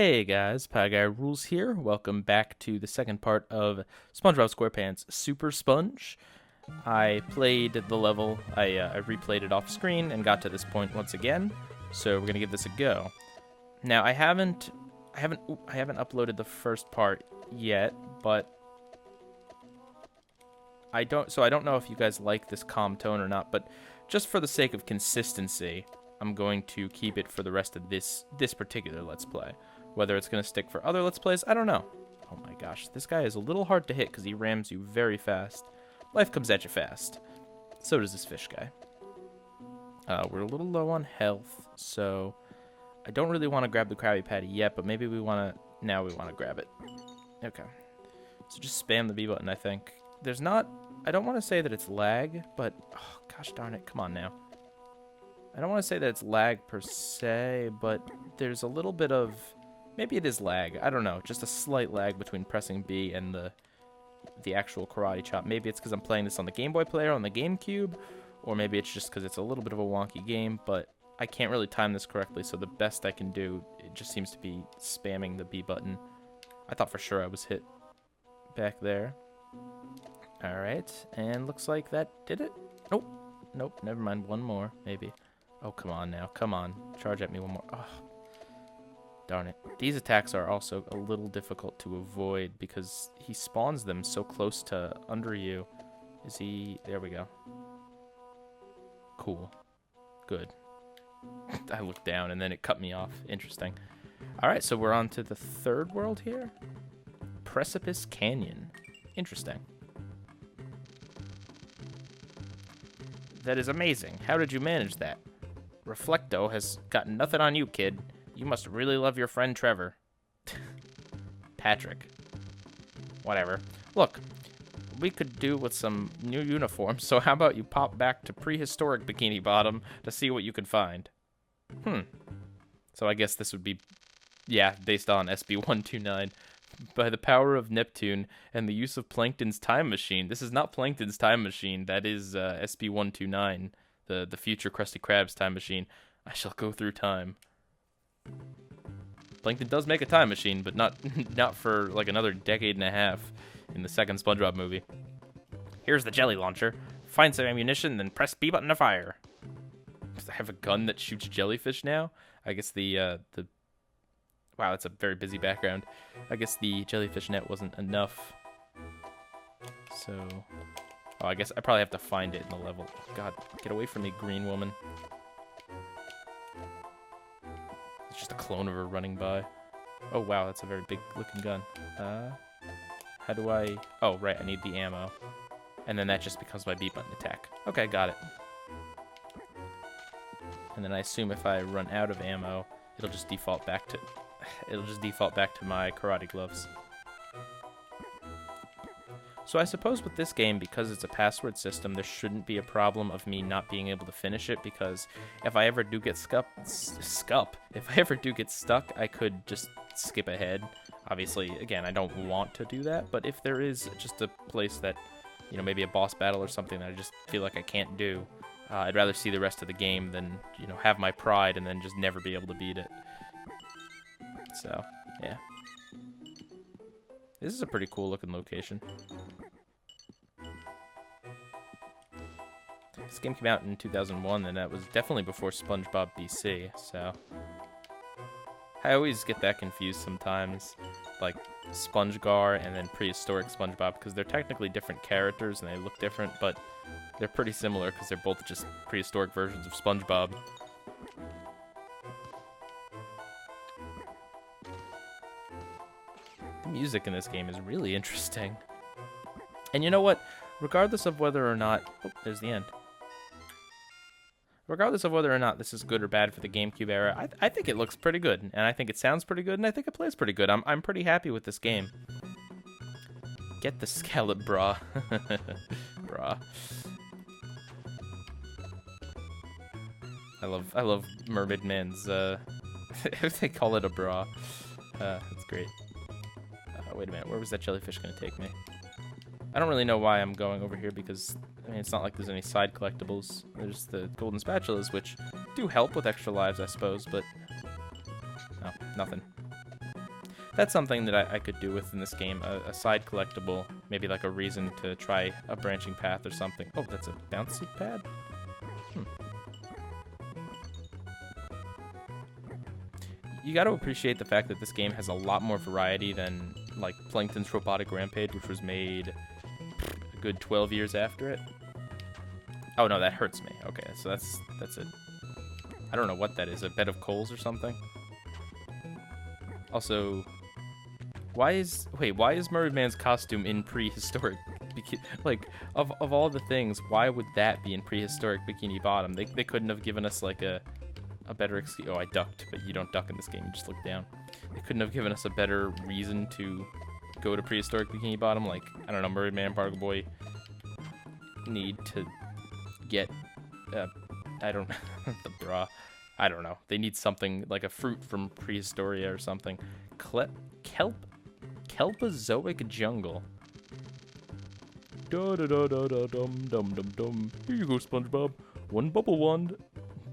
Hey guys, Pieguy Rules here. Welcome back to the second part of SpongeBob SquarePants Super Sponge. I played the level, I replayed it off screen and got to this point once again. So we're gonna give this a go. Now I haven't uploaded the first part yet, but I don't know if you guys like this calm tone or not. But just for the sake of consistency, I'm going to keep it for the rest of this particular Let's Play. Whether it's going to stick for other Let's Plays, I don't know. Oh my gosh, this guy is a little hard to hit because he rams you very fast. Life comes at you fast. So does this fish guy. We're a little low on health, so I don't really want to grab the Krabby Patty yet, but maybe we want to... Now we want to grab it. Okay. So just spam the B button, I think. There's not... I don't want to say that it's lag, but... Oh, gosh darn it, come on now. I don't want to say that it's lag per se, but there's a little bit of... Maybe it is lag. I don't know. Just a slight lag between pressing B and the actual karate chop. Maybe it's because I'm playing this on the Gameboy Player on the GameCube, or maybe it's just because it's a little bit of a wonky game, but I can't really time this correctly, so the best I can do, it just seems to be spamming the B button. I thought for sure I was hit back there. Alright, and looks like that did it. Nope. Nope, never mind. One more, maybe. Oh, come on now. Come on. Charge at me one more. Oh. Darn it. These attacks are also a little difficult to avoid because he spawns them so close to under you. Is he... There we go. Cool. Good. I looked down and then it cut me off. Interesting. Alright, so we're on to the third world here. Precipice Canyon. Interesting. That is amazing. How did you manage that? Reflecto has got nothing on you, kid. You must really love your friend Trevor. Patrick. Whatever. Look, we could do with some new uniforms, so how about you pop back to prehistoric Bikini Bottom to see what you can find? So I guess this would be, yeah, based on SB-129. By the power of Neptune and the use of Plankton's time machine. This is not Plankton's time machine. That is SB-129, the future Krusty Krab's time machine. I shall go through time. Plankton does make a time machine, but not for like another decade and a half in the second SpongeBob movie. Here's the jelly launcher. Find some ammunition, then press B button to fire. Does I have a gun that shoots jellyfish now? I guess the wow, that's a very busy background. I guess the jellyfish net wasn't enough. So, oh, I guess I probably have to find it in the level. God, get away from me, green woman. It's just a clone of her running by. Oh, wow, that's a very big looking gun. How do I... Oh, right, I need the ammo. And then that just becomes my B button attack. Okay, got it. And then I assume if I run out of ammo, it'll just default back to... It'll just default back to my karate gloves. So I suppose with this game, because it's a password system, there shouldn't be a problem of me not being able to finish it, because if I ever do get stuck, I could just skip ahead. Obviously, again, I don't want to do that, but if there is just a place that, you know, maybe a boss battle or something that I just feel like I can't do, I'd rather see the rest of the game than, you know, have my pride and then just never be able to beat it. So, yeah. This is a pretty cool looking location. This game came out in 2001, and that was definitely before SpongeBob BC, so... I always get that confused sometimes, like SpongeGar and then prehistoric SpongeBob, because they're technically different characters and they look different, but they're pretty similar because they're both just prehistoric versions of SpongeBob. The music in this game is really interesting. And you know what? Regardless of whether or not... Oh, there's the end. Regardless of whether or not this is good or bad for the GameCube era, I think it looks pretty good, and I think it sounds pretty good, and I think it plays pretty good. I'm pretty happy with this game. Get the scallop bra. Bra. I love Mermaid Man's, they call it a bra. That's great. Wait a minute, where was that jellyfish gonna take me? I don't really know why I'm going over here because, I mean, it's not like there's any side collectibles. There's the golden spatulas, which do help with extra lives, I suppose, but... No, nothing. that's something that I could do within this game. A side collectible, maybe like a reason to try a branching path or something. Oh, that's a bouncy pad? You got to appreciate the fact that this game has a lot more variety than like Plankton's Robotic Rampage, which was made a good 12 years after it. Oh no, that hurts me. Okay, so that's it. I don't know what that is. A bed of coals or something? Also, why is Murray Man's costume in prehistoric? Like, of all the things, why would that be in prehistoric Bikini Bottom? They couldn't have given us like a better excuse. Oh, I ducked, but you don't duck in this game. You just look down. They couldn't have given us a better reason to go to prehistoric Bikini Bottom. Like, I don't know, Murray Man, Particle Boy need to get, I don't the bra. I don't know. They need something like a fruit from Prehistoria or something. Kelpozoic jungle. Da da da da da dum dum dum dum. Here you go, SpongeBob. One bubble wand,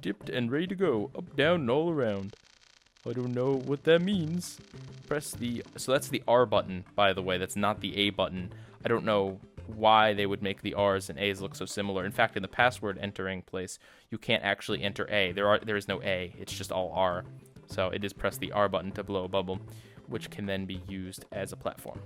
dipped and ready to go. Up, down, and all around. I don't know what that means. Press the. So that's the R button, by the way. That's not the A button. I don't know why they would make the R's and A's look so similar. In fact, in the password entering place, you can't actually enter A. There is no A. It's just all R. So it is press the R button to blow a bubble, which can then be used as a platform.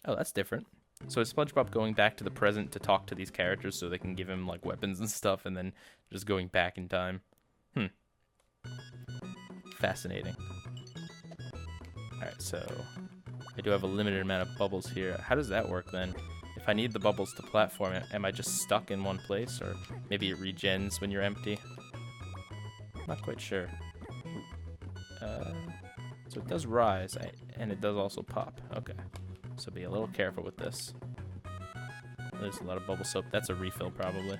Oh, that's different. So is SpongeBob going back to the present to talk to these characters so they can give him like weapons and stuff, and then just going back in time? Fascinating. Alright, so I do have a limited amount of bubbles here. How does that work then? If I need the bubbles to platform, am I just stuck in one place? Or maybe it regens when you're empty? Not quite sure. So it does rise, and it does also pop. Okay. So be a little careful with this. There's a lot of bubble soap. That's a refill, probably.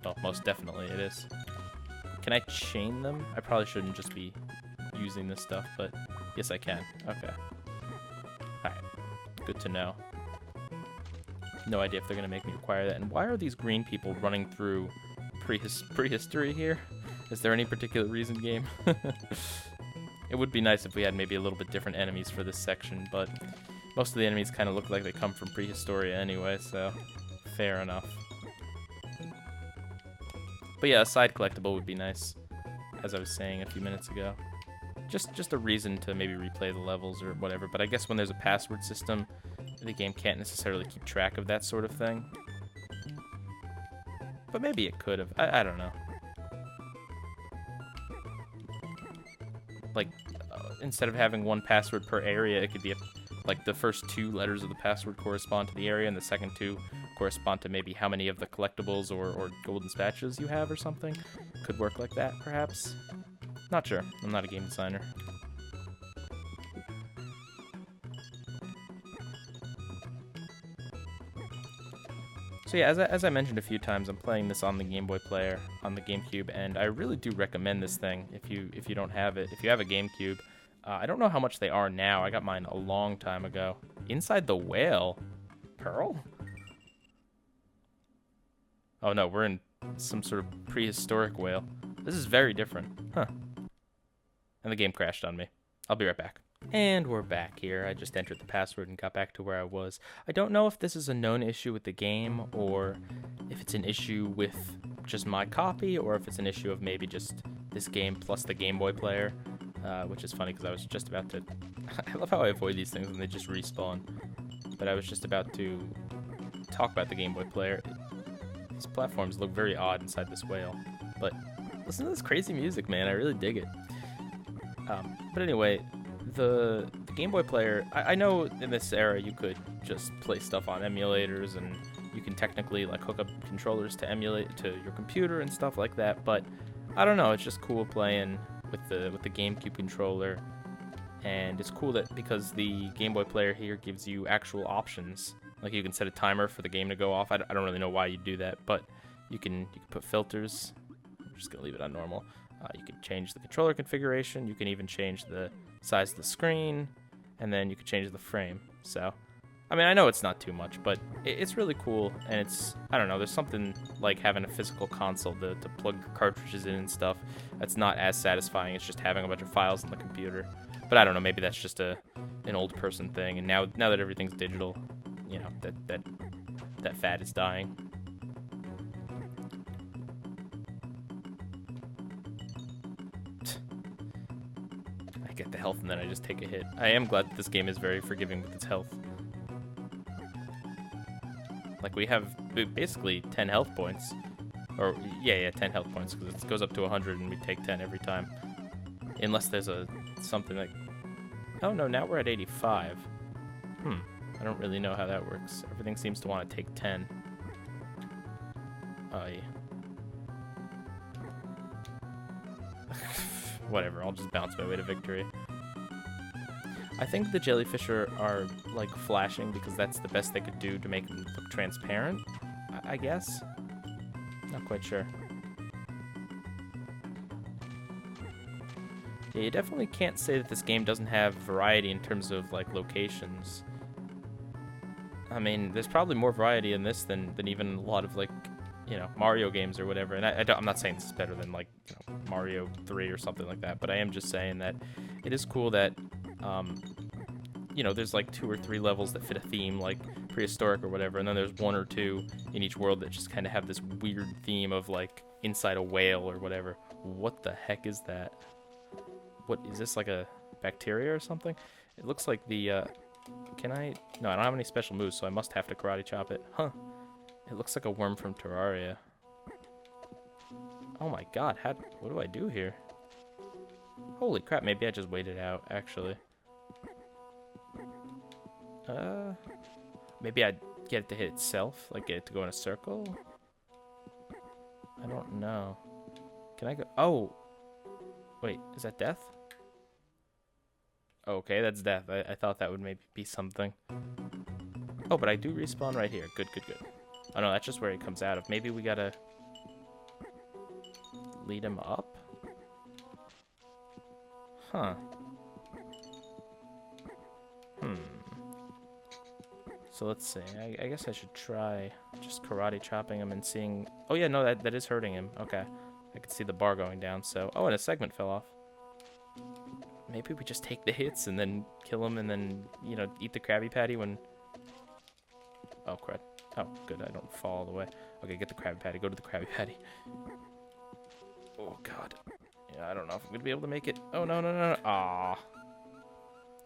Oh, most definitely it is. Can I chain them? I probably shouldn't just be using this stuff, but yes, I can. Okay. Alright. Good to know. No idea if they're going to make me require that. And why are these green people running through prehistory here? Is there any particular reason, game? It would be nice if we had maybe a little bit different enemies for this section, but most of the enemies kind of look like they come from Prehistoria anyway, so fair enough. But yeah, a side collectible would be nice, as I was saying a few minutes ago. Just a reason to maybe replay the levels or whatever, but I guess when there's a password system, the game can't necessarily keep track of that sort of thing. But maybe it could have. I don't know. Like, instead of having one password per area, it could be like the first 2 letters of the password correspond to the area, and the second 2 correspond to maybe how many of the collectibles or golden spatulas you have or something. Could work like that, perhaps. Not sure. I'm not a game designer. So yeah, as I mentioned a few times, I'm playing this on the Gameboy Player, on the GameCube, and I really do recommend this thing if you don't have it. If you have a GameCube, I don't know how much they are now. I got mine a long time ago. Inside the whale? Pearl? Oh no, we're in some sort of prehistoric whale. This is very different. Huh. And the game crashed on me. I'll be right back. And we're back here. I just entered the password and got back to where I was. I don't know if this is a known issue with the game, or if it's an issue with just my copy, or if it's an issue of maybe just this game plus the Gameboy Player, which is funny because I was just about to... I love how I avoid these things when they just respawn. But I was just about to talk about the Gameboy Player. These platforms look very odd inside this whale. But listen to this crazy music, man. I really dig it. But anyway... The Game Boy Player, I know in this era you could just play stuff on emulators, and you can technically like hook up controllers to emulate to your computer and stuff like that, but I don't know, it's just cool playing with the GameCube controller, and it's cool that because the Game Boy Player here gives you actual options. Like you can set a timer for the game to go off. I don't really know why you do that, but you can put filters. I'm just gonna leave it on normal. You can change the controller configuration. You can even change the size of the screen, and then you can change the frame. So I mean, I know it's not too much, but it's really cool, and it's, I don't know, there's something like having a physical console to plug your cartridges in and stuff that's not as satisfying as just having a bunch of files on the computer. But I don't know, maybe that's just an old person thing, and now that everything's digital, you know, that fad is dying. I get the health and then I just take a hit. I am glad that this game is very forgiving with its health. Like, we have basically 10 health points. Or, yeah, 10 health points, because it goes up to 100 and we take 10 every time. Unless there's something like... Oh, no, now we're at 85. I don't really know how that works. Everything seems to want to take 10. Oh, yeah. Whatever, I'll just bounce my way to victory. I think the jellyfish are like flashing because that's the best they could do to make them look transparent, I guess. Not quite sure. Yeah, you definitely can't say that this game doesn't have variety in terms of like locations. I mean, there's probably more variety in this than even a lot of like, you know, Mario games or whatever. And I'm not saying this is better than like, you know, Mario 3 or something like that, but I am just saying that it is cool that you know, there's like 2 or 3 levels that fit a theme, like prehistoric or whatever, and then there's 1 or 2 in each world that just kind of have this weird theme of like inside a whale or whatever. What the heck is that? What is this, like a bacteria or something? It looks like the can I? No, I don't have any special moves, so I must have to karate chop it. Huh? It looks like a worm from Terraria. Oh my god, what do I do here? Holy crap, maybe I just waited out, actually. Maybe I'd get it to hit itself, like get it to go in a circle? I don't know. Can I go? Oh! Wait, is that death? Okay, that's death. I thought that would maybe be something. Oh, but I do respawn right here. Good, good, good. Oh no, that's just where he comes out of. Maybe we gotta lead him up? Huh. So let's see. I guess I should try just karate chopping him and seeing... Oh yeah, no, that is hurting him. Okay. I can see the bar going down, so... Oh, and a segment fell off. Maybe we just take the hits and then kill him and then, you know, eat the Krabby Patty when... Oh, crud. Oh, good, I don't fall all the way. Okay, get the Krabby Patty. Go to the Krabby Patty. Oh, God. Yeah, I don't know if I'm going to be able to make it. Oh, no, no, no, no. Aw.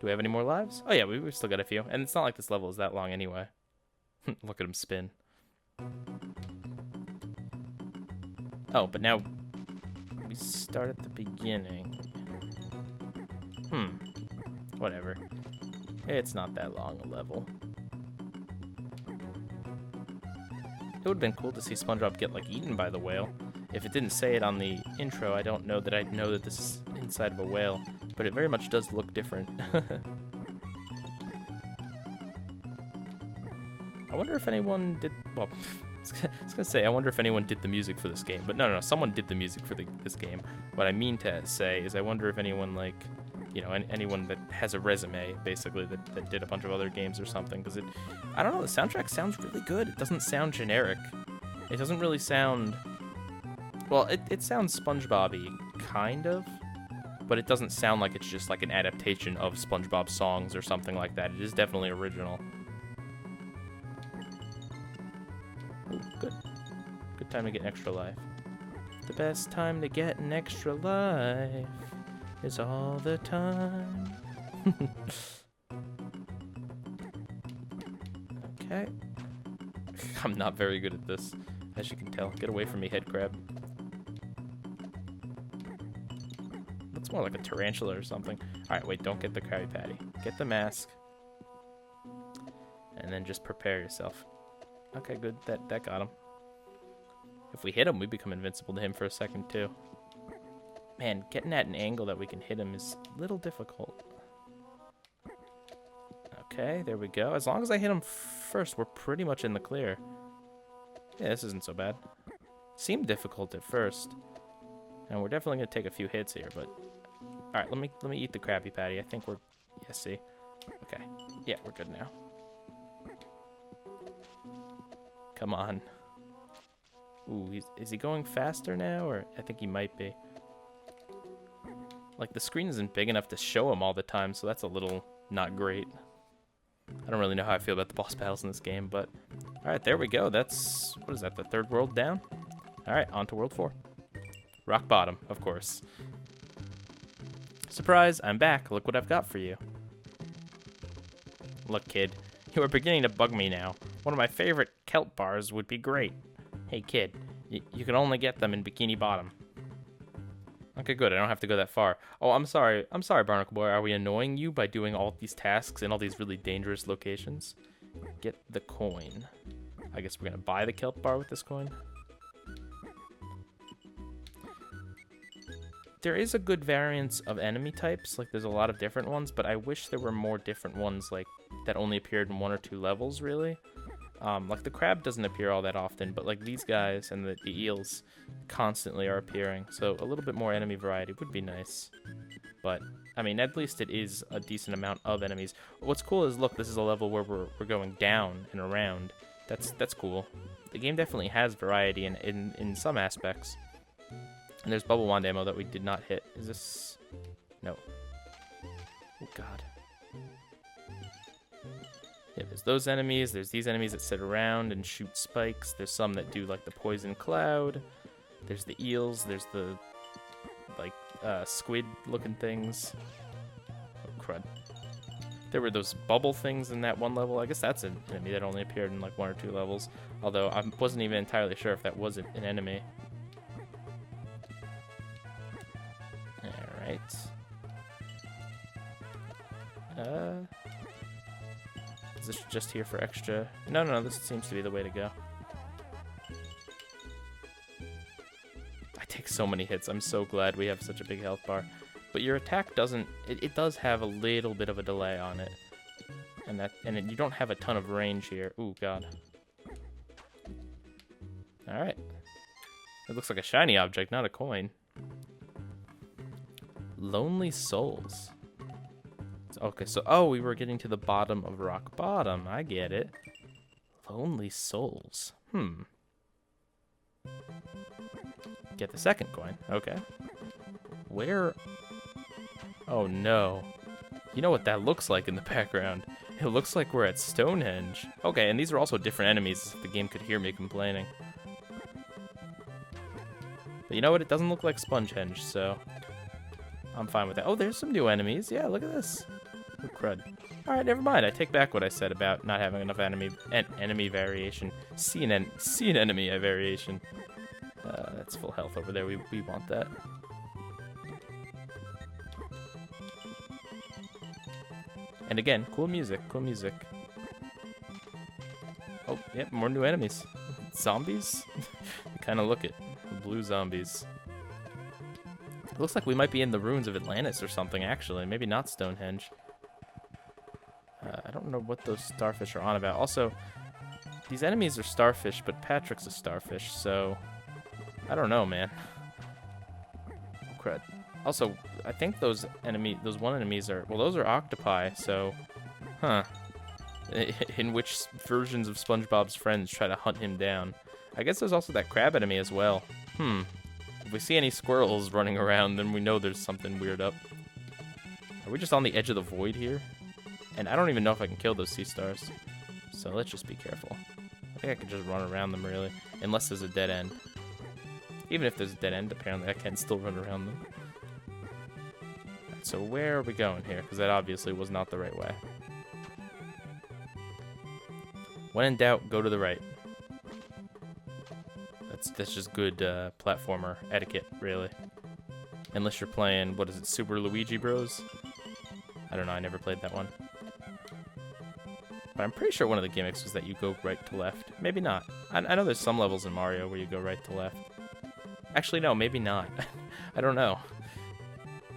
Do we have any more lives? Oh, yeah, we've still got a few. And it's not like this level is that long anyway. Look at him spin. Oh, but now we start at the beginning. Whatever. It's not that long a level. It would have been cool to see SpongeBob get, like, eaten by the whale. If it didn't say it on the intro, I don't know that I'd know that this is inside of a whale. But it very much does look different. I wonder if anyone did... Well, I was going to say, I wonder if anyone did the music for this game. But no, someone did the music for this game. What I mean to say is I wonder if anyone, like... You know, anyone that has a resume, basically, that did a bunch of other games or something. Because I don't know, the soundtrack sounds really good. It doesn't sound generic. It doesn't really sound... Well, it sounds SpongeBob-y, kind of. But it doesn't sound like it's just like an adaptation of SpongeBob songs or something like that. It is definitely original. Ooh, good. Good time to get an extra life. The best time to get an extra life is all the time. Okay. I'm not very good at this, as you can tell. Get away from me, head crab. Looks more like a tarantula or something. Alright, wait, don't get the Krabby Patty. Get the mask. And then just prepare yourself. Okay, good. That got him. If we hit him, we become invincible to him for a second, too. Man, getting at an angle that we can hit him is a little difficult. Okay, there we go. As long as I hit him first, we're pretty much in the clear. Yeah, this isn't so bad. Seemed difficult at first. And we're definitely going to take a few hits here, but... Alright, let me eat the Krabby Patty. I think we're... Yeah, see? Okay. Yeah, we're good now. Come on. Ooh, is he going faster now? Or I think he might be. Like, the screen isn't big enough to show him all the time, so that's a little not great. I don't really know how I feel about the boss battles in this game, but... Alright, there we go. That's... What is that, the third world down? Alright, on to World 4. Rock bottom, of course. Surprise, I'm back. Look what I've got for you. Look, kid. You are beginning to bug me now. One of my favorite kelp bars would be great. Hey, kid. You can only get them in Bikini Bottom. Okay, good. I don't have to go that far. Oh, I'm sorry. I'm sorry, Barnacle Boy. Are we annoying you by doing all these tasks in all these really dangerous locations? Get the coin. I guess we're going to buy the kelp bar with this coin. There is a good variance of enemy types. Like, there's a lot of different ones, but I wish there were more different ones, like, that only appeared in 1 or 2 levels, really. Like, the crab doesn't appear all that often, but, like, these guys and the eels constantly are appearing. So a little bit more enemy variety would be nice. But, I mean, at least it is a decent amount of enemies. What's cool is, look, this is a level where we're going down and around. That's cool. The game definitely has variety in some aspects. And there's Bubble Wand ammo that we did not hit. Is this... No. Oh, God. Yeah, there's those enemies. There's these enemies that sit around and shoot spikes. There's some that do, like, the poison cloud. There's the eels. There's the, like, squid-looking things. Oh, crud. There were those bubble things in that one level. I guess that's an enemy that only appeared in, like, 1 or 2 levels. Although I wasn't even entirely sure if that was an enemy. Alright. Is this just here for extra? No, this seems to be the way to go. I take so many hits. I'm so glad we have such a big health bar. But your attack doesn't... It does have a little bit of a delay on it. And you don't have a ton of range here. Ooh, God. Alright. It looks like a shiny object, not a coin. Lonely Souls. Okay, so, oh, we were getting to the bottom of Rock Bottom. I get it. Lonely Souls. Get the second coin. Okay. Where? Oh, no. You know what that looks like in the background? It looks like we're at Stonehenge. Okay, and these are also different enemies. The game could hear me complaining. But you know what? It doesn't look like Spongehenge, so I'm fine with that. Oh, there's some new enemies. Yeah, look at this. Oh, crud. Alright, never mind. I take back what I said about not having enough enemy variation. See an enemy variation. That's full health over there. We want that. And again, cool music. Cool music. Oh, yep, more new enemies. Zombies? Kind of look it. Blue zombies. It looks like we might be in the ruins of Atlantis or something, actually. Maybe not Stonehenge. I don't know what those starfish are on about. Also, these enemies are starfish, but Patrick's a starfish, so... I don't know, man. Oh, crud. Also, I think those one enemies are... Well, those are octopi, so... Huh. In which versions of SpongeBob's friends try to hunt him down. I guess there's also that crab enemy as well. If we see any squirrels running around, then we know there's something weird up. Are we just on the edge of the void here? And I don't even know if I can kill those sea stars. So let's just be careful. I think I can just run around them, really. Unless there's a dead end. Even if there's a dead end, apparently I can still run around them. Right, so where are we going here? Because that obviously was not the right way. When in doubt, go to the right. That's just good platformer etiquette, really. Unless you're playing, what is it, Super Luigi Bros? I don't know, I never played that one. But I'm pretty sure one of the gimmicks was that you go right to left. Maybe not. I know there's some levels in Mario where you go right to left. Actually, no, maybe not. I don't know.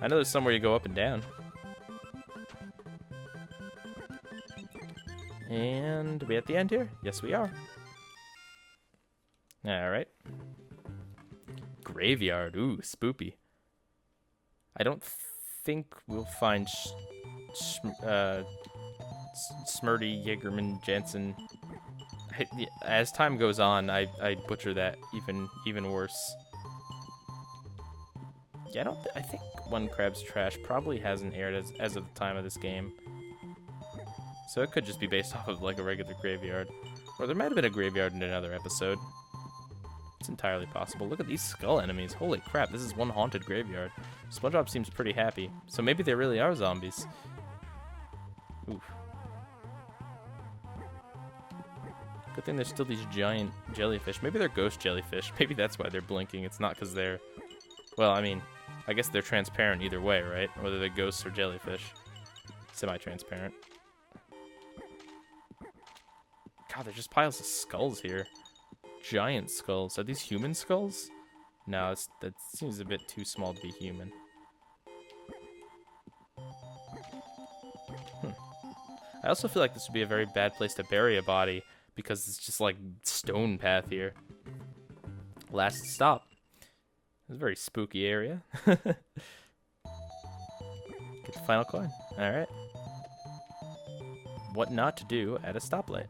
I know there's some where you go up and down. And are we at the end here? Yes, we are. Alright. Graveyard. Ooh, spoopy. I don't think we'll find Smurdy, Jaegerman, Jansen. As time goes on, I butcher that even worse. Yeah, I think One Crab's Trash probably hasn't aired as of the time of this game. So it could just be based off of like a regular graveyard. Or there might have been a graveyard in another episode. It's entirely possible. Look at these skull enemies. Holy crap, this is one haunted graveyard. SpongeBob seems pretty happy. So maybe they really are zombies. Oof. Good thing there's still these giant jellyfish. Maybe they're ghost jellyfish. Maybe that's why they're blinking. It's not because they're... Well, I mean, I guess they're transparent either way, right? Whether they're ghosts or jellyfish. Semi-transparent. God, there's just piles of skulls here. Giant skulls. Are these human skulls? No, that seems a bit too small to be human. I also feel like this would be a very bad place to bury a body because it's just like stone path here. Last stop. It's a very spooky area. Get the final coin. Alright. What not to do at a stoplight.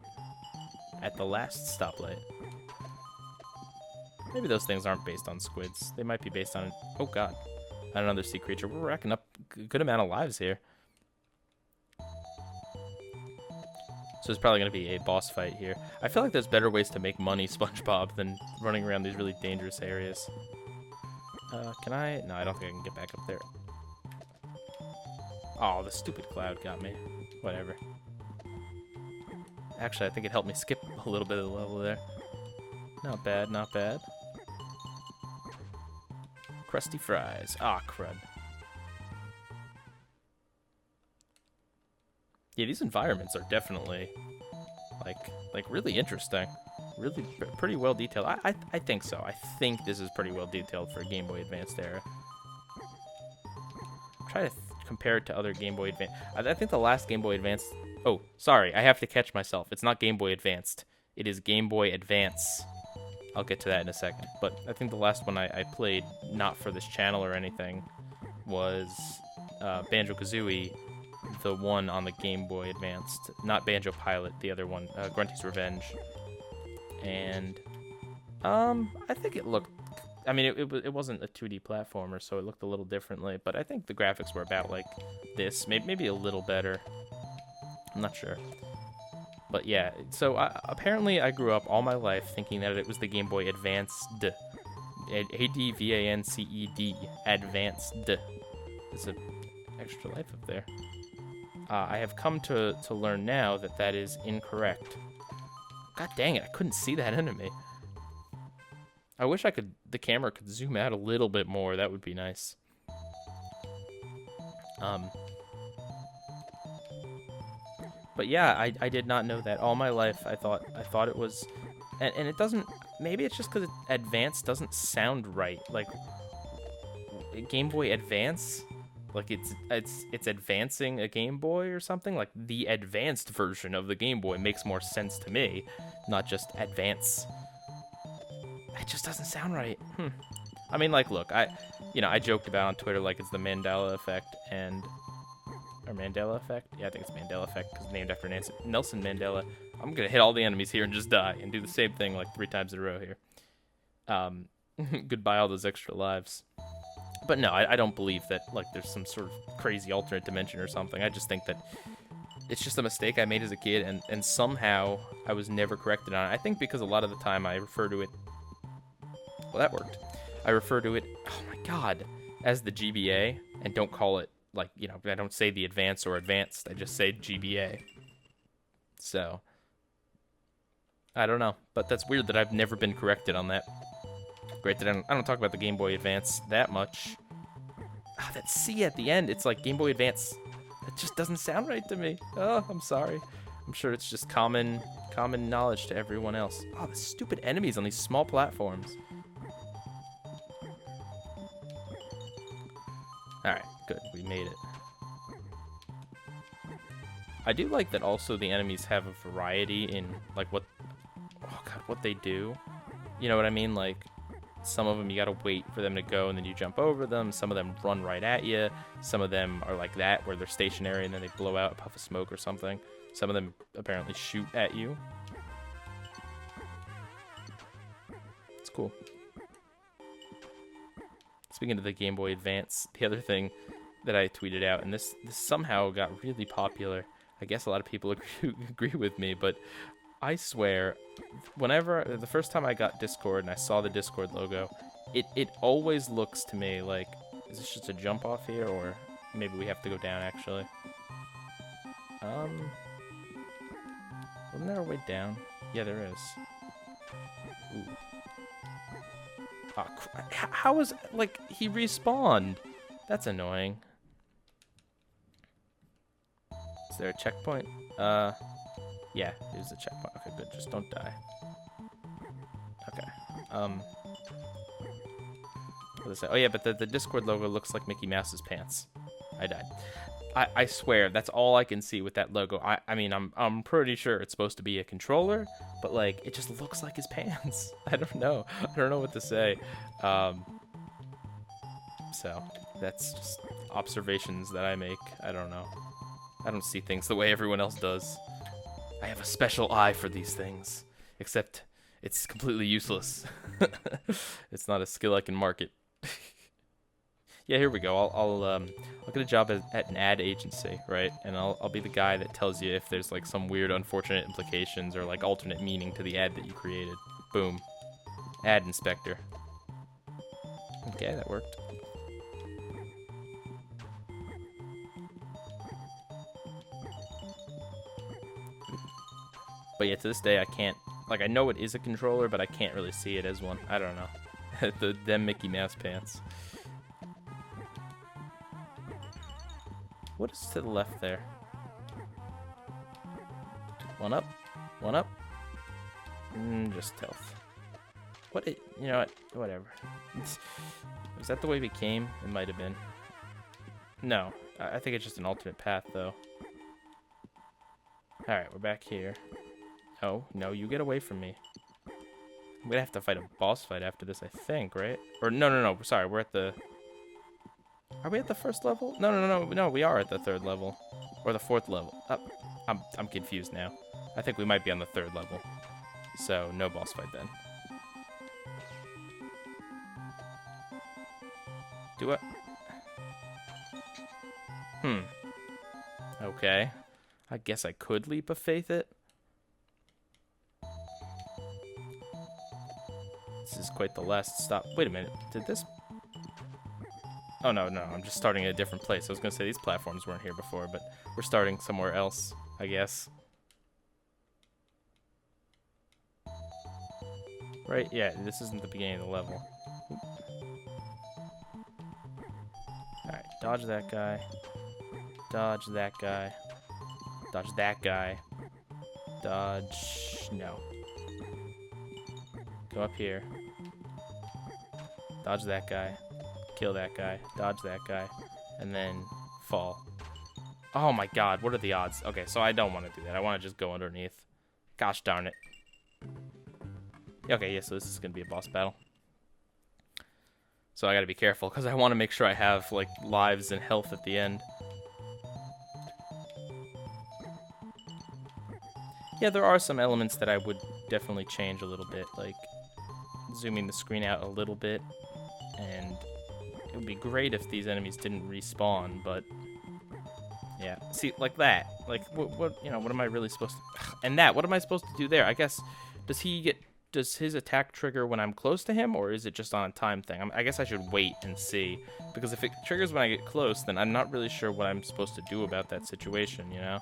At the last stoplight. Maybe those things aren't based on squids. They might be based on... Oh god. Another sea creature. We're racking up a good amount of lives here. So it's probably going to be a boss fight here. I feel like there's better ways to make money, SpongeBob, than running around these really dangerous areas. Can I? No, I don't think I can get back up there. Oh, the stupid cloud got me. Whatever. Actually, I think it helped me skip a little bit of the level there. Not bad, not bad. Crusty fries. Ah, crud. Yeah, these environments are definitely, like really interesting. Really pretty well detailed. I think so. I think this is pretty well detailed for a Game Boy Advanced era. Try to compare it to other Game Boy Advance. I think the last Game Boy Advance... Oh, sorry. I have to catch myself. It's not Game Boy Advanced. It is Game Boy Advance. I'll get to that in a second. But I think the last one I played, not for this channel or anything, was Banjo-Kazooie, the one on the Game Boy Advanced. Not Banjo Pilot, the other one, Grunty's Revenge. And I think it looked... I mean, it wasn't a 2D platformer, so it looked a little differently. But I think the graphics were about like this, maybe a little better. I'm not sure. But yeah, so apparently I grew up all my life thinking that it was the Game Boy Advanced. A-D-V-A-N-C-E-D. Advanced. There's an extra life up there. I have come to learn now that that is incorrect. God dang it, I couldn't see that enemy. I wish the camera could zoom out a little bit more. That would be nice. But yeah, I did not know that all my life. I thought it was, and it doesn't. Maybe it's just because Advance doesn't sound right. Like Game Boy Advance, like it's advancing a Game Boy or something. Like the advanced version of the Game Boy makes more sense to me, not just Advance. It just doesn't sound right. I mean, like, look, I joked about on Twitter like it's the Mandela effect or Mandela effect? Yeah, I think it's Mandela effect because it's named after Nelson Mandela. I'm gonna hit all the enemies here and just die and do the same thing like 3 times in a row here. Goodbye all those extra lives. But no, I don't believe that like there's some sort of crazy alternate dimension or something. I just think that it's just a mistake I made as a kid and somehow I was never corrected on it. I think because a lot of the time I refer to it... Well, that worked. I refer to it, oh my god, as the GBA and don't call it, like, I don't say the advanced or advanced. I just say GBA. So, I don't know. But that's weird that I've never been corrected on that. Great that I don't talk about the Game Boy Advance that much. That C at the end, it's like Game Boy Advance. It just doesn't sound right to me. Oh, I'm sorry. I'm sure it's just common knowledge to everyone else. Oh, the stupid enemies on these small platforms. Alright, good. We made it. I do like that also the enemies have a variety in, like, what they do. You know what I mean? Like, some of them you gotta wait for them to go and then you jump over them. Some of them run right at you. Some of them are like that, where they're stationary and then they blow out a puff of smoke or something. Some of them apparently shoot at you. cool. Speaking of the Game Boy Advance, the other thing that I tweeted out, and this somehow got really popular. I guess a lot of people agree with me, but I swear, whenever the first time I got Discord and I saw the Discord logo, it always looks to me like, is this just a jump off here, or maybe we have to go down actually? Wasn't there a way down? Yeah, there is. Ooh. Oh, how was, like, he respawned? That's annoying. Is there a checkpoint? Yeah, there's a checkpoint. Okay, good. Just don't die. Okay. What did I say? Oh, yeah, but the Discord logo looks like Mickey Mouse's pants. I died. I swear, that's all I can see with that logo. I mean, I'm pretty sure it's supposed to be a controller, but, like, it just looks like his pants. I don't know. I don't know what to say. So, that's just observations that I make. I don't know. I don't see things the way everyone else does. I have a special eye for these things, except it's completely useless. It's not a skill I can market. Yeah, here we go. I'll get a job at an ad agency, right? And I'll be the guy that tells you if there's like some weird, unfortunate implications or like alternate meaning to the ad that you created. Boom. Ad inspector. Okay, that worked. But yeah, to this day, I can't, like, I know it is a controller, but I can't really see it as one. I don't know. Them Mickey Mouse pants. What is to the left there? One up. One up. Just health. What? You know what? Whatever. Was that the way we came? It might have been. No. I think it's just an alternate path, though. Alright, we're back here. Oh, no, you get away from me. I'm gonna have to fight a boss fight after this, I think, right? Or, no. Sorry, we're at the... Are we at the first level? No, we are at the third level. Or the fourth level. I'm confused now. I think we might be on the third level. So, no boss fight then. Do it. Okay. I guess I could leap of faith it. This is quite the last stop. Wait a minute. Did this... Oh, no. I'm just starting at a different place. I was going to say these platforms weren't here before, but we're starting somewhere else, I guess. Right? Yeah, this isn't the beginning of the level. Alright, dodge that guy. Dodge that guy. Dodge that guy. Dodge... No. Go up here. Dodge that guy. Kill that guy. Dodge that guy. And then fall. Oh my god, what are the odds? Okay, so I don't want to do that. I want to just go underneath. Gosh darn it. Okay, yeah, so this is going to be a boss battle. So I got to be careful, because I want to make sure I have, like, lives and health at the end. Yeah, there are some elements that I would definitely change a little bit, like zooming the screen out a little bit, and it would be great if these enemies didn't respawn, but yeah, see, like that, like what you know, what am I really supposed to, and that, what am I supposed to do there? I guess, does his attack trigger when I'm close to him, or is it just on a time thing? I guess I should wait and see, because if it triggers when I get close, then I'm not really sure what I'm supposed to do about that situation, you know?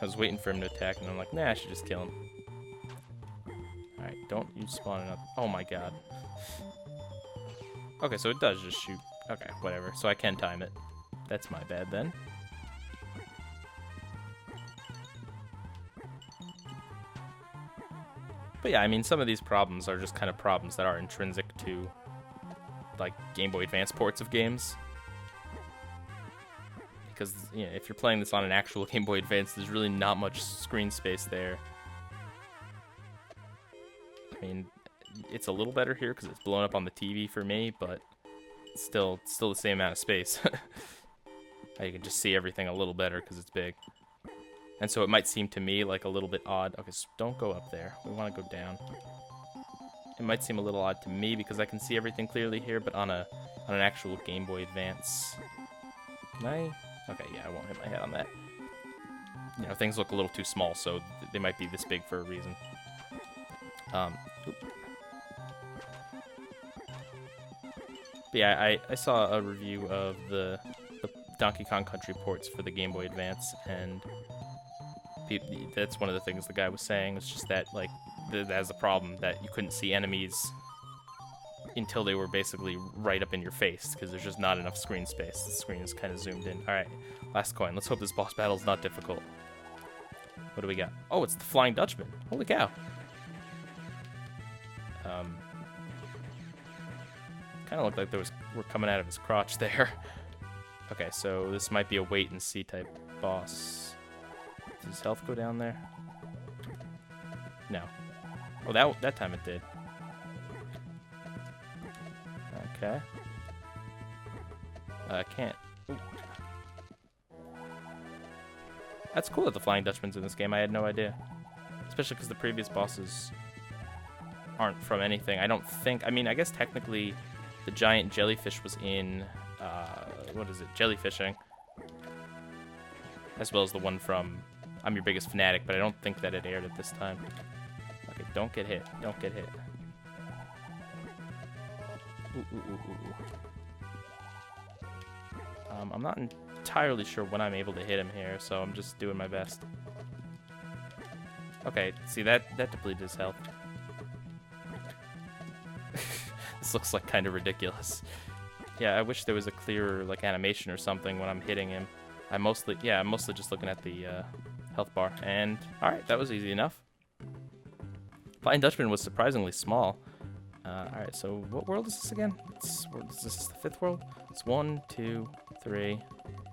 I was waiting for him to attack, and I'm like, nah, I should just kill him. Alright, don't you spawn up. Oh my god. Okay, so it does just shoot. Okay, whatever. So I can time it. That's my bad then. But yeah, I mean, some of these problems are just kind of problems that are intrinsic to, like, Game Boy Advance ports of games. Because, you know, if you're playing this on an actual Game Boy Advance, there's really not much screen space there. I mean, it's a little better here because it's blown up on the TV for me, but it's still the same amount of space. You can just see everything a little better because it's big. And so it might seem to me like a little bit odd. Okay, so don't go up there. We want to go down. It might seem a little odd to me because I can see everything clearly here, but on an actual Game Boy Advance. Can I? Okay, yeah, I won't hit my head on that. You know, things look a little too small, so they might be this big for a reason. But yeah, I saw a review of the Donkey Kong Country ports for the Game Boy Advance, and that's one of the things the guy was saying. It's just that, like, that's the problem, that you couldn't see enemies until they were basically right up in your face, because there's just not enough screen space. The screen is kind of zoomed in. Alright, last coin. Let's hope this boss battle is not difficult. What do we got? Oh, it's the Flying Dutchman. Holy cow. Kind of looked like we're coming out of his crotch there. Okay, so this might be a wait and see type boss. Does his health go down there? No. Oh, that time it did. Okay. I can't. Ooh. That's cool that the Flying Dutchman's in this game. I had no idea. Especially because the previous bosses aren't from anything. I don't think... I mean, I guess technically the giant jellyfish was in... what is it? Jellyfishing. As well as the one from I'm Your Biggest Fanatic, but I don't think that it aired at this time. Okay, don't get hit. Don't get hit. Ooh, ooh, ooh, ooh. I'm not entirely sure when I'm able to hit him here, so I'm just doing my best. Okay, see, that depleted his health. This looks like kind of ridiculous. Yeah, I wish there was a clearer, like, animation or something when I'm hitting him. I'm mostly just looking at the health bar. And, alright, that was easy enough. Flying Dutchman was surprisingly small. Alright, so what world is this again? Is this the fifth world? It's 1, 2, 3,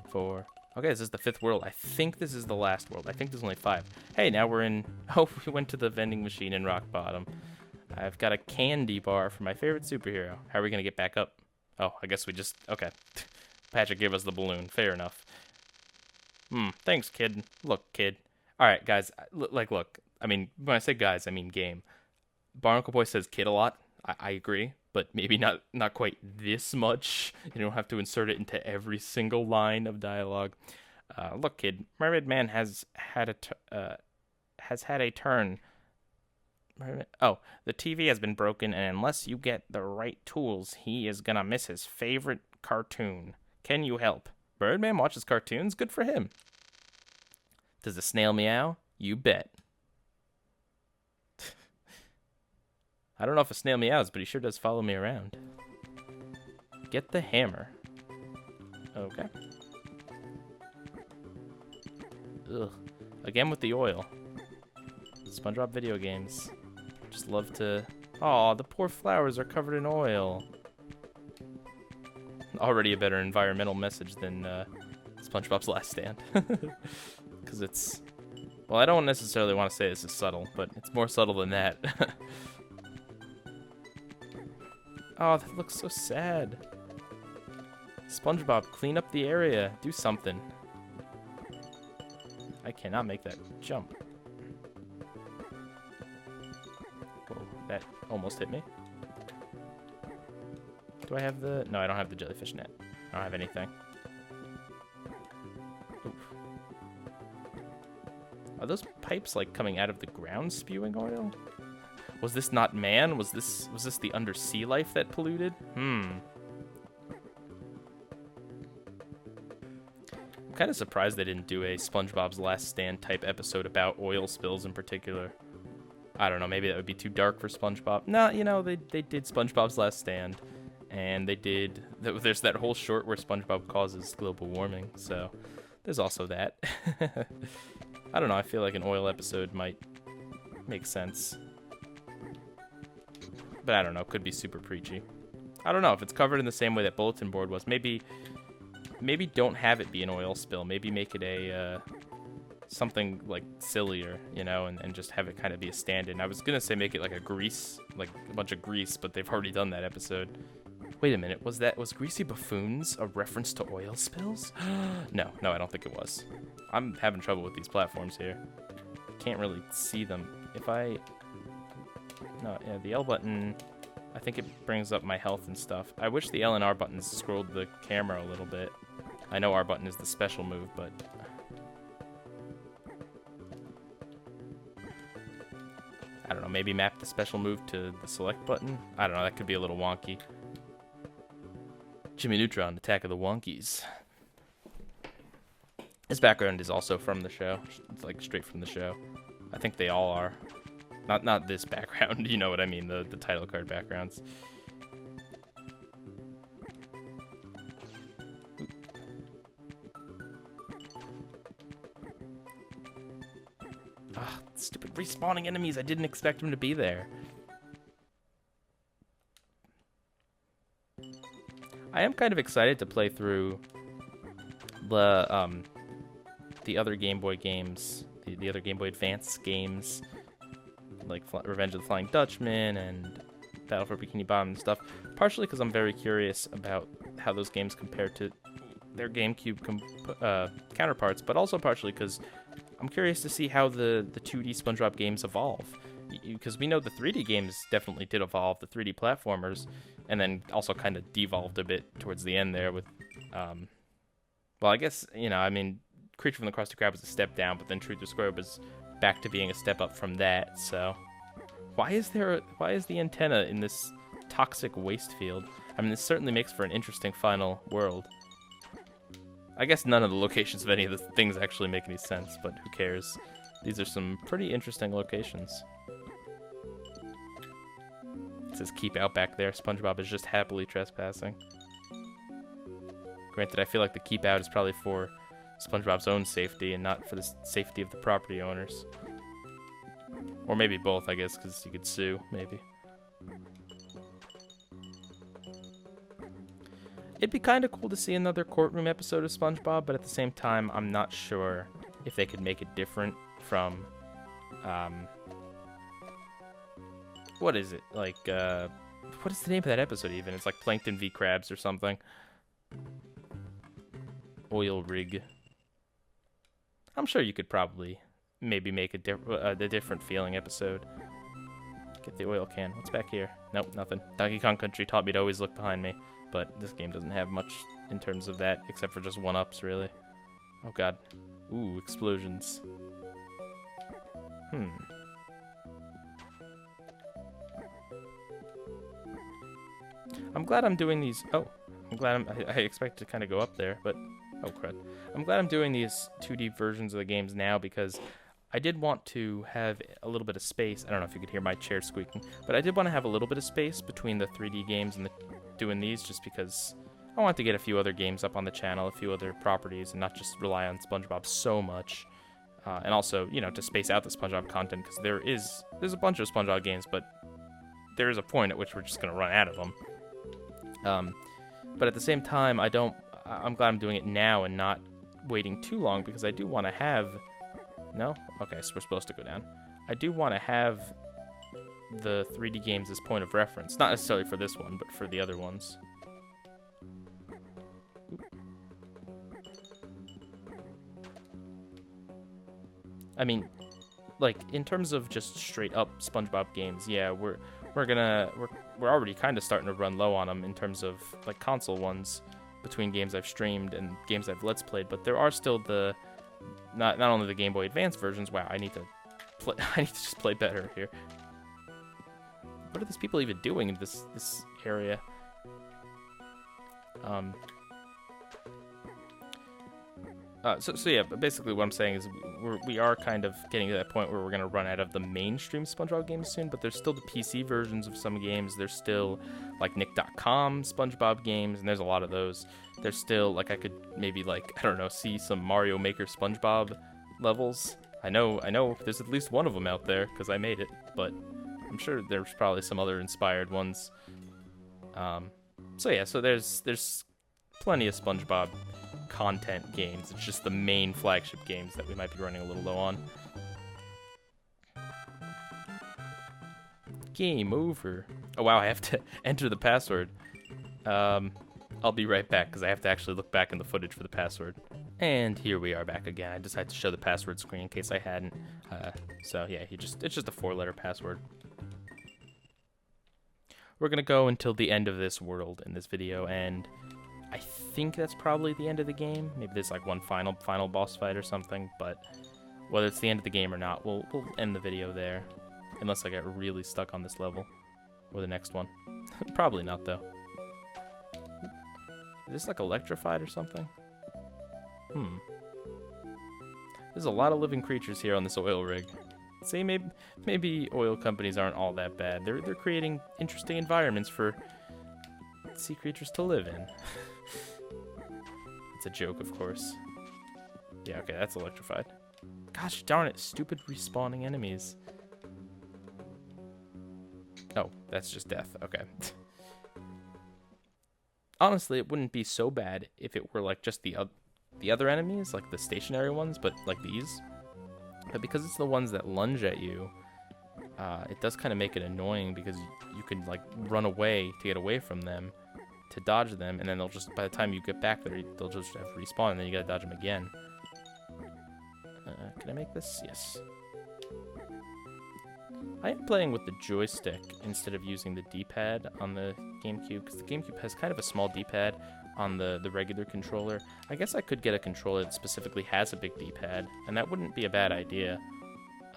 4. Okay, this is the fifth world. I think this is the last world. I think there's only 5. Hey, now we're in... Oh, we went to the vending machine in Rock Bottom. I've got a candy bar for my favorite superhero. How are we going to get back up? Oh, I guess we just... Okay. Patrick gave us the balloon. Fair enough. Thanks, kid. Look, kid. Alright, guys. Look. I mean, when I say guys, I mean game. Barnacle Boy says kid a lot. I agree. But maybe not quite this much. You don't have to insert it into every single line of dialogue. Look, kid. Mermaid Man has had a turn. Oh, the TV has been broken, and unless you get the right tools, he is gonna miss his favorite cartoon. Can you help? Birdman watches cartoons? Good for him. Does the snail meow? You bet. I don't know if a snail meows, but he sure does follow me around. Get the hammer. Okay. Ugh. Again with the oil. SpongeBob video games. Just love to... Aw, the poor flowers are covered in oil. Already a better environmental message than SpongeBob's Last Stand. Because it's... Well, I don't necessarily want to say this is subtle, but it's more subtle than that. Oh, that looks so sad. SpongeBob, clean up the area. Do something. I cannot make that jump. Whoa, that almost hit me. Do I have the... No, I don't have the jellyfish net. I don't have anything. Oof. Are those pipes, like, coming out of the ground spewing oil? Was this not man? Was this the undersea life that polluted? I'm kind of surprised they didn't do a SpongeBob's Last Stand type episode about oil spills in particular. I don't know, maybe that would be too dark for SpongeBob. Nah, you know, they did SpongeBob's Last Stand. And they did... There's that whole short where SpongeBob causes global warming, so there's also that. I don't know, I feel like an oil episode might make sense. But I don't know, could be super preachy. I don't know, if it's covered in the same way that Bulletin Board was, maybe don't have it be an oil spill. Maybe make it a, something, like, sillier, you know, and just have it kind of be a stand-in. I was gonna say make it like a bunch of grease, but they've already done that episode. Wait a minute, was Greasy Buffoons a reference to oil spills? No, I don't think it was. I'm having trouble with these platforms here. Can't really see them. If I... No, yeah, the L button, I think it brings up my health and stuff. I wish the L and R buttons scrolled the camera a little bit. I know R button is the special move, but... I don't know, maybe map the special move to the select button? I don't know, that could be a little wonky. Jimmy Neutron, Attack of the Wonkies. This background is also from the show. It's like straight from the show. I think they all are. Not this background, you know what I mean, the title card backgrounds. Ah, stupid respawning enemies. I didn't expect them to be there. I am kind of excited to play through the other Game Boy games, the other Game Boy Advance games, like Revenge of the Flying Dutchman and Battle for Bikini Bottom and stuff, partially because I'm very curious about how those games compare to their GameCube counterparts, but also partially because I'm curious to see how the 2D SpongeBob games evolve. Because we know the 3D games definitely did evolve, the 3D platformers, and then also kind of devolved a bit towards the end there with, well, I guess, you know, I mean, Creature from the Krusty Krab was a step down, but then Truth or Square was back to being a step up from that, so... Why is the antenna in this toxic waste field? I mean, this certainly makes for an interesting final world. I guess none of the locations of any of the things actually make any sense, but who cares? These are some pretty interesting locations. It says keep out back there. SpongeBob is just happily trespassing. Granted, I feel like the keep out is probably for SpongeBob's own safety and not for the safety of the property owners. Or maybe both, I guess, because you could sue, maybe. It'd be kind of cool to see another courtroom episode of SpongeBob, but at the same time, I'm not sure if they could make it different from, what is it? Like, what is the name of that episode even? It's like Plankton v. Crabs or something. Oil rig. I'm sure you could probably maybe make a different feeling episode. Get the oil can. What's back here? Nope, nothing. Donkey Kong Country taught me to always look behind me, but this game doesn't have much in terms of that, except for just one-ups, really. Oh god. Ooh, explosions. I'm glad I'm doing these... Oh, I'm glad I expect to kind of go up there, but... Oh, crud. I'm glad I'm doing these 2D versions of the games now because I did want to have a little bit of space. I don't know if you could hear my chair squeaking, but I did want to have a little bit of space between the 3D games and doing these just because I want to get a few other games up on the channel, a few other properties, and not just rely on SpongeBob so much. And also, you know, to space out the SpongeBob content because there's a bunch of SpongeBob games, but there is a point at which we're just going to run out of them. But at the same time, I'm glad I'm doing it now and not waiting too long because I do want to have... No? Okay, so we're supposed to go down. I do want to have the 3D games as point of reference. Not necessarily for this one, but for the other ones. I mean, like, in terms of just straight up SpongeBob games, yeah, we're already kind of starting to run low on them in terms of, like, console ones between games I've streamed and games I've Let's Played, but there are still the... Not only the Game Boy Advance versions. Wow, I need to just play better here. What are these people even doing in this area? So yeah, but basically what I'm saying is we are kind of getting to that point where we're going to run out of the mainstream SpongeBob games soon, but there's still the PC versions of some games. There's still, like, Nick.com SpongeBob games, and there's a lot of those. There's still, like, I could maybe, like, I don't know, see some Mario Maker SpongeBob levels. I know there's at least one of them out there, because I made it, but I'm sure there's probably some other inspired ones. So yeah, so there's plenty of SpongeBob content games. It's just the main flagship games that we might be running a little low on. Game over. Oh wow, I have to enter the password. I'll be right back because I have to actually look back in the footage for the password. And here we are back again. I decided to show the password screen in case I hadn't. So yeah, it's just a 4-letter password. We're gonna go until the end of this world in this video, and I think that's probably the end of the game. Maybe there's like one final boss fight or something, but whether it's the end of the game or not, we'll end the video there. Unless I get really stuck on this level. Or the next one. Probably not, though. Is this like electrified or something? There's a lot of living creatures here on this oil rig. See, maybe oil companies aren't all that bad. They're creating interesting environments for sea creatures to live in. It's a joke, of course. Yeah, okay, that's electrified. Gosh darn it, stupid respawning enemies. Oh, that's just death. Okay. Honestly, it wouldn't be so bad if it were like just the other enemies, like the stationary ones, but like these. But because it's the ones that lunge at you, it does kind of make it annoying because you can like run away to get away from them, to dodge them, and then they'll just, by the time you get back there, they'll just have respawn, and then you gotta dodge them again. Can I make this? Yes. I am playing with the joystick instead of using the D-pad on the GameCube, because the GameCube has kind of a small D-pad on the regular controller. I guess I could get a controller that specifically has a big D-pad, and that wouldn't be a bad idea.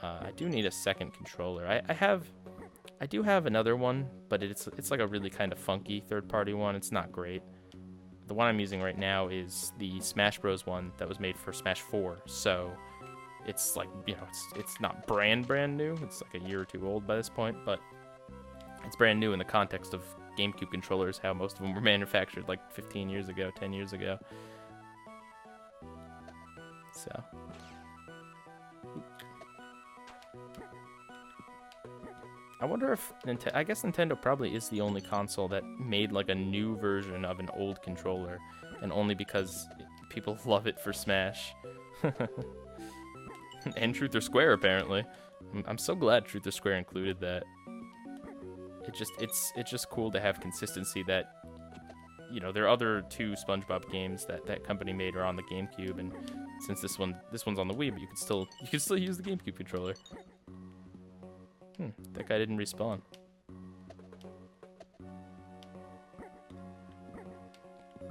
I do need a second controller. I do have another one, but it's like a really kind of funky third-party one. It's not great. The one I'm using right now is the Smash Bros. One that was made for Smash 4, so it's like, you know, it's not brand new. It's like a year or two old by this point, but it's brand new in the context of GameCube controllers, how most of them were manufactured like 15 years ago, 10 years ago. So. I wonder if I guess Nintendo probably is the only console that made like a new version of an old controller, and only because people love it for Smash. And Truth or Square, apparently. I'm so glad Truth or Square included that. It's just cool to have consistency that, you know, there are other 2 SpongeBob games that company made are on the GameCube, and since this one's on the Wii, but you can still use the GameCube controller. That guy didn't respawn.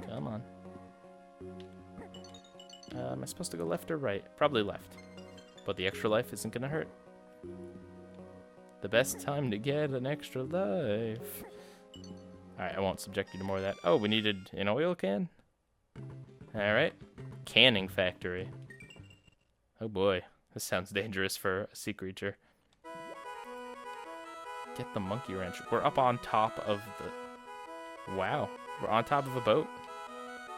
Come on. Am I supposed to go left or right? Probably left. But the extra life isn't gonna hurt. The best time to get an extra life. Alright, I won't subject you to more of that. Oh, we needed an oil can? Alright. Canning factory. Oh boy. This sounds dangerous for a sea creature. Get the monkey wrench. We're up on top of the... Wow. We're on top of a boat.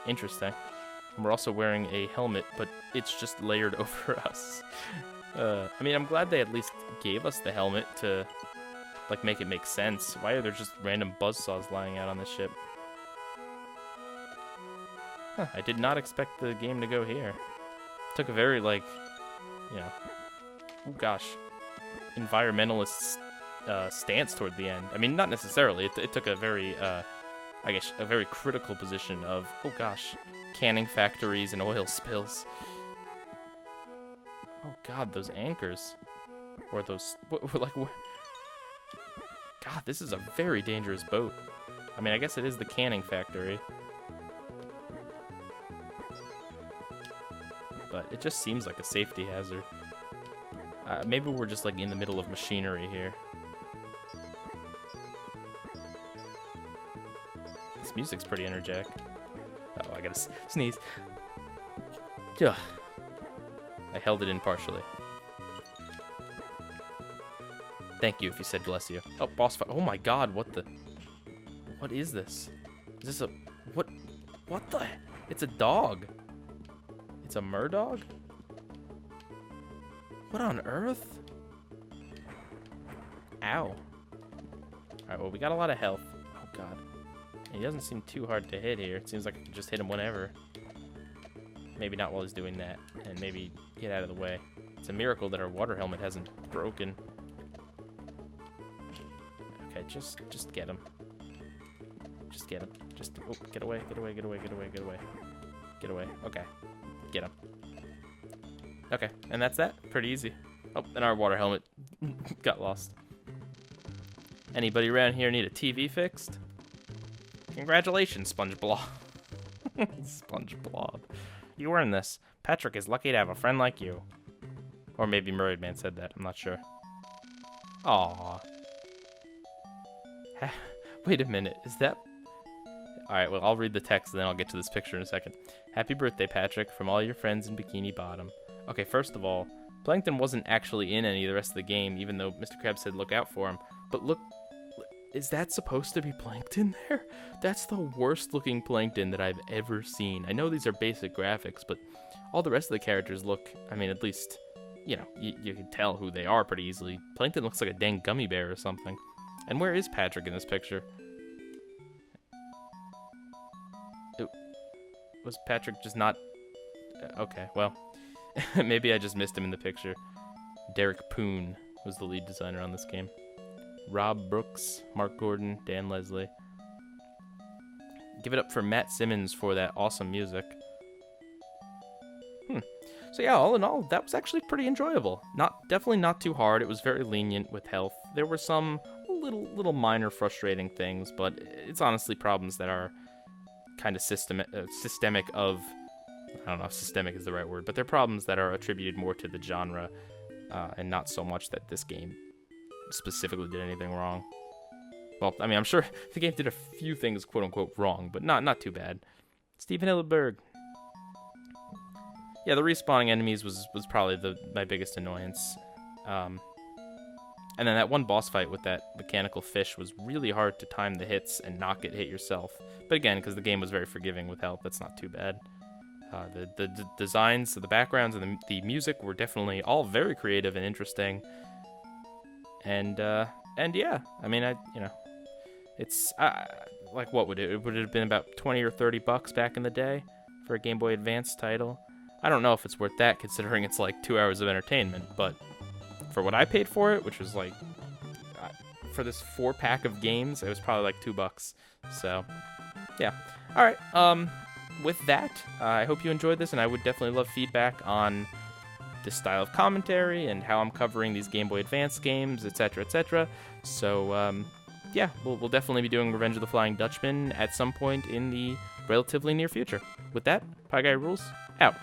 Interesting. And we're also wearing a helmet, but it's just layered over us. I mean, I'm glad they at least gave us the helmet to, like, make it make sense. Why are there just random buzzsaws lying out on this ship? Huh, I did not expect the game to go here. Took a very, like, you know... Oh, gosh. Environmentalist stance toward the end. I mean, not necessarily. It took a very, I guess, a very critical position of, oh gosh, canning factories and oil spills. Oh god, those anchors. Or those, like, God, this is a very dangerous boat. I mean, I guess it is the canning factory. But it just seems like a safety hazard. Maybe we're just, like, in the middle of machinery here. This music's pretty energetic. Oh, I gotta sneeze. Ugh. I held it in partially. Thank you if you said bless you. Oh, boss fight. Oh my god, what the... What is this? Is this a... What the... It's a dog. It's a murdog? What on earth? Ow. Alright, well, we got a lot of health. Oh god. He doesn't seem too hard to hit here. It seems like I can just hit him whenever. Maybe not while he's doing that. And maybe get out of the way. It's a miracle that our water helmet hasn't broken. Okay, just get him. Just get him. Just, oh, get away, get away, get away, get away, get away. Get away. Okay. Get him. Okay, and that's that. Pretty easy. Oh, and our water helmet got lost. Anybody around here need a TV fixed? Congratulations, SpongeBob. SpongeBob. You earned this. Patrick is lucky to have a friend like you. Or maybe Mermaid Man said that. I'm not sure. Aww. Wait a minute. Is that... Alright, well, I'll read the text and then I'll get to this picture in a second. Happy birthday, Patrick, from all your friends in Bikini Bottom. Okay, first of all, Plankton wasn't actually in any of the rest of the game, even though Mr. Krabs said look out for him. But look, is that supposed to be Plankton there? That's the worst looking Plankton that I've ever seen. I know these are basic graphics, but all the rest of the characters look, I mean, at least, you know, you can tell who they are pretty easily. Plankton looks like a dang gummy bear or something. And where is Patrick in this picture? Was Patrick just not... Okay, well, maybe I just missed him in the picture. Derek Poon was the lead designer on this game. Rob Brooks, Mark Gordon, Dan Leslie. Give it up for Matt Simmons for that awesome music. So yeah, all in all, that was actually pretty enjoyable. Definitely not too hard. It was very lenient with health. There were some little minor frustrating things, but it's honestly problems that are kind of systemic of... I don't know if systemic is the right word, but they're problems that are attributed more to the genre and not so much that this game specifically did anything wrong. Well, I mean, I'm sure the game did a few things quote-unquote wrong, but not too bad. Stephen Hillenberg. Yeah, the respawning enemies was probably my biggest annoyance. And then that one boss fight with that mechanical fish was really hard to time the hits and not get hit yourself. But again, because the game was very forgiving with health, that's not too bad. The designs, the backgrounds, and the music were definitely all very creative and interesting. And yeah, I mean, it's like, what would it have been, about 20 or 30 bucks back in the day for a Game Boy Advance title? I don't know if it's worth that, considering it's like 2 hours of entertainment, but for what I paid for it, which was like, for this 4-pack of games, it was probably like $2. So, yeah. All right. With that, I hope you enjoyed this, and I would definitely love feedback on this style of commentary and how I'm covering these Game Boy Advance games, etc., etc. So, yeah, we'll definitely be doing Revenge of the Flying Dutchman at some point in the relatively near future. With that, Pieguy rules, out.